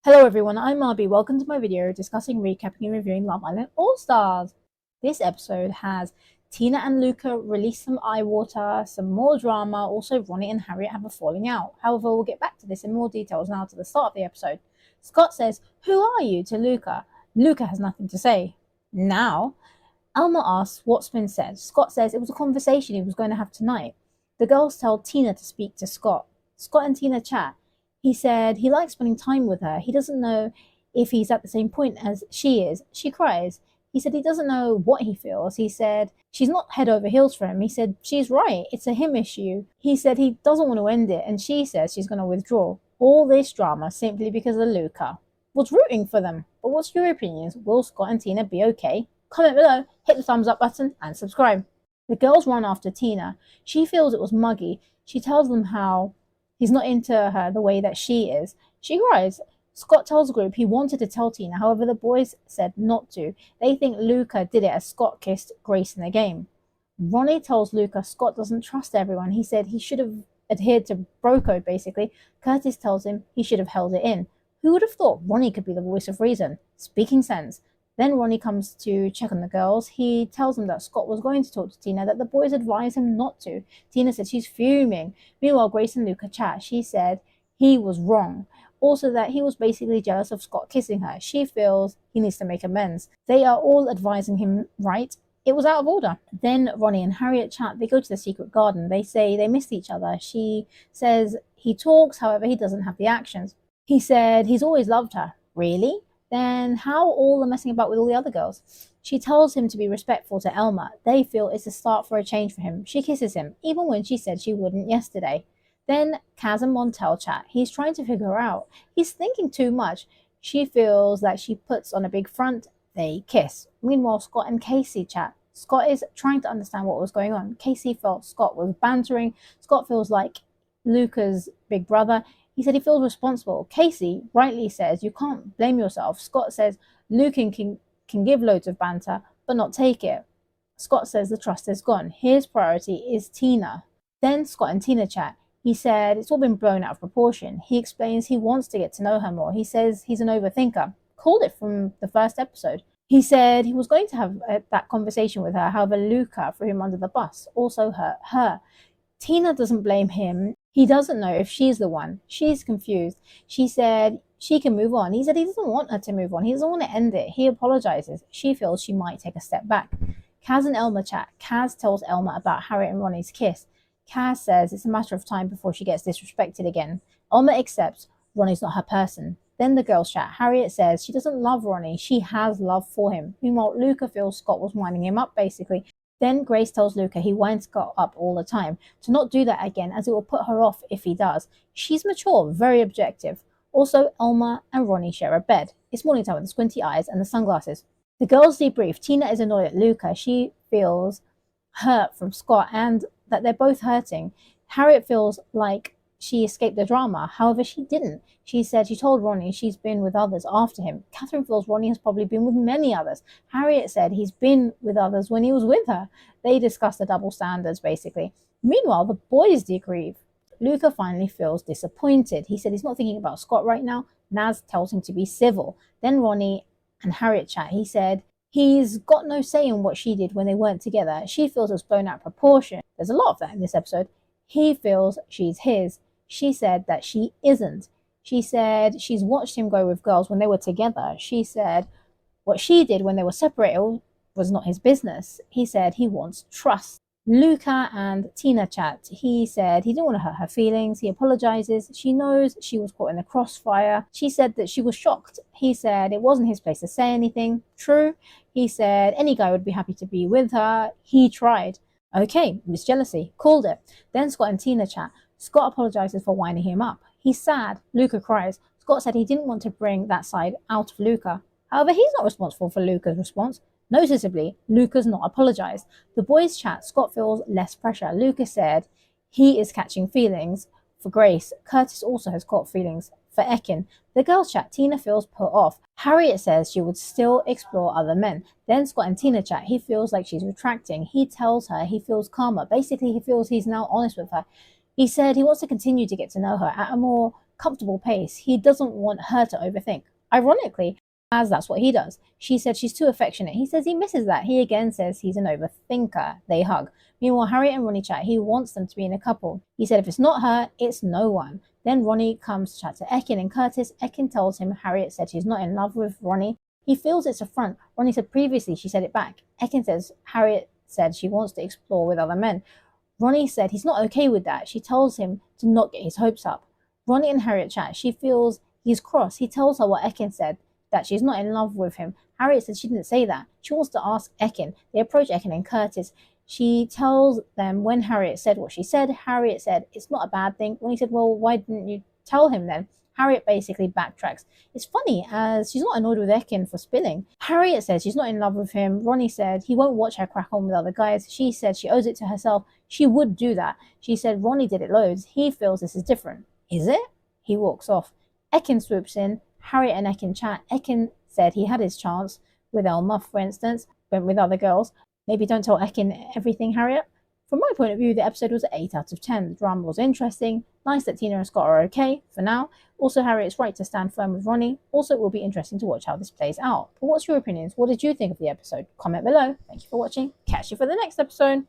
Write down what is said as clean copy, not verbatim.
Hello everyone, I'm Marby. Welcome to my video discussing, recapping and reviewing Love Island All-Stars. This episode has Tina and Luca release some eye water, some more drama, also Ronnie and Harriett have a falling out. However, we'll get back to this in more details now to the start of the episode. Scott says, "Who are you?" to Luca. Luca has nothing to say. Now, Alma asks what's been said. Scott says it was a conversation he was going to have tonight. The girls tell Tina to speak to Scott. Scott and Tina chat. He said he likes spending time with her. He doesn't know if he's at the same point as she is. She cries. He said he doesn't know what he feels. He said she's not head over heels for him. He said she's right. It's a him issue. He said he doesn't want to end it, and she says she's going to withdraw. All this drama simply because of Luca. Was rooting for them. But what's your opinions? Will Scott and Tina be okay? Comment below, hit the thumbs up button, and subscribe. The girls run after Tina. She feels it was muggy. She tells them how he's not into her the way that she is. She cries. Scott tells the group he wanted to tell Tina, however the boys said not to. They think Luca did it as Scott kissed Grace in the game. Ronnie tells Luca Scott doesn't trust everyone. He said he should have adhered to bro code, basically. Curtis tells him he should have held it in. Who would have thought Ronnie could be the voice of reason? Speaking sense. Then Ronnie comes to check on the girls. He tells them that Scott was going to talk to Tina, that the boys advise him not to. Tina said she's fuming. Meanwhile, Grace and Luca chat. She said he was wrong. Also that he was basically jealous of Scott kissing her. She feels he needs to make amends. They are all advising him right. It was out of order. Then Ronnie and Harriett chat. They go to the secret garden. They say they missed each other. She says he talks, however, he doesn't have the actions. He said he's always loved her. Really? Then how all the messing about with all the other girls? She tells him to be respectful to Elma. They feel it's a start for a change for him. She kisses him, even when she said she wouldn't yesterday. Then Kaz and Montel chat. He's trying to figure her out. He's thinking too much. She feels that she puts on a big front. They kiss. Meanwhile, Scott and Casey chat. Scott is trying to understand what was going on. Casey felt Scott was bantering. Scott feels like Luca's big brother. He said he feels responsible. Casey rightly says you can't blame yourself. Scott says Lucan can give loads of banter, but not take it. Scott says the trust is gone. His priority is Tina. Then Scott and Tina chat. He said it's all been blown out of proportion. He explains he wants to get to know her more. He says he's an overthinker. Called it from the first episode. He said he was going to have that conversation with her. However, Luca threw him under the bus. Also hurt her. Tina doesn't blame him. He doesn't know if she's the one. She's confused. She said she can move on. He said he doesn't want her to move on. He doesn't want to end it. He apologizes. She feels she might take a step back. Kaz and Elma chat. Kaz tells Elma about Harriet and Ronnie's kiss. Kaz says it's a matter of time before she gets disrespected again. Elma accepts Ronnie's not her person. Then the girls chat. Harriet says she doesn't love Ronnie. She has love for him. Meanwhile, Luca feels Scott was winding him up, basically. Then Grace tells Luca he winds Scott up all the time, to not do that again as it will put her off if he does. She's mature, very objective. Also, Elma and Ronnie share a bed. It's morning time with the squinty eyes and the sunglasses. The girls debrief. Tina is annoyed at Luca. She feels hurt from Scott and that they're both hurting. Harriet feels like she escaped the drama. However, she didn't. She said she told Ronnie she's been with others after him. Catherine feels Ronnie has probably been with many others. Harriet said he's been with others when he was with her. They discuss the double standards, basically. Meanwhile, the boys debrief. Luca finally feels disappointed. He said he's not thinking about Scott right now. Naz tells him to be civil. Then Ronnie and Harriet chat. He said he's got no say in what she did when they weren't together. She feels it's blown out of proportion. There's a lot of that in this episode. He feels she's his. She said that she isn't. She said she's watched him go with girls when they were together. She said what she did when they were separated was not his business. He said he wants trust. Luca and Tina chat. He said he didn't want to hurt her feelings. He apologizes. She knows she was caught in the crossfire. She said that she was shocked. He said it wasn't his place to say anything. True. He said any guy would be happy to be with her. He tried. Okay, Miss Jealousy. Called it. Then Scott and Tina chat. Scott apologizes for winding him up. He's sad. Luca cries. Scott said he didn't want to bring that side out of Luca. However, he's not responsible for Luca's response. Noticeably, Luca's not apologized. The boys chat. Scott feels less pressure. Luca said he is catching feelings for Grace. Curtis also has caught feelings for Ekin. The girls chat. Tina feels put off. Harriet says she would still explore other men. Then Scott and Tina chat. He feels like she's retracting. He tells her he feels calmer. Basically, he feels he's now honest with her. He said he wants to continue to get to know her at a more comfortable pace. He doesn't want her to overthink. Ironically, as that's what he does. She said she's too affectionate. He says he misses that. He again says he's an overthinker. They hug. Meanwhile, Harriet and Ronnie chat. He wants them to be in a couple. He said if it's not her, it's no one. Then Ronnie comes to chat to Ekin and Curtis. Ekin tells him Harriet said she's not in love with Ronnie. He feels it's a front. Ronnie said previously she said it back. Ekin says Harriet said she wants to explore with other men. Ronnie said he's not okay with that. She tells him to not get his hopes up. Ronnie and Harriet chat. She feels he's cross. He tells her what Ekin said, that she's not in love with him. Harriet said she didn't say that. She wants to ask Ekin. They approach Ekin and Curtis. She tells them when Harriet said what she said. Harriet said it's not a bad thing. Ronnie said, well, why didn't you tell him then? Harriet basically backtracks. It's funny as she's not annoyed with Ekin for spilling. Harriet says she's not in love with him. Ronnie said he won't watch her crack on with other guys. She said she owes it to herself. She would do that. She said Ronnie did it loads. He feels this is different. Is it? He walks off. Ekin swoops in. Harriet and Ekin chat. Ekin said he had his chance with Elma, for instance, but with other girls. Maybe don't tell Ekin everything, Harriet. From my point of view, the episode was an 8 out of 10. The drama was interesting. Nice that Tina and Scott are okay for now. Also, Harriet's right to stand firm with Ronnie. Also, it will be interesting to watch how this plays out. But what's your opinions? What did you think of the episode? Comment below. Thank you for watching. Catch you for the next episode.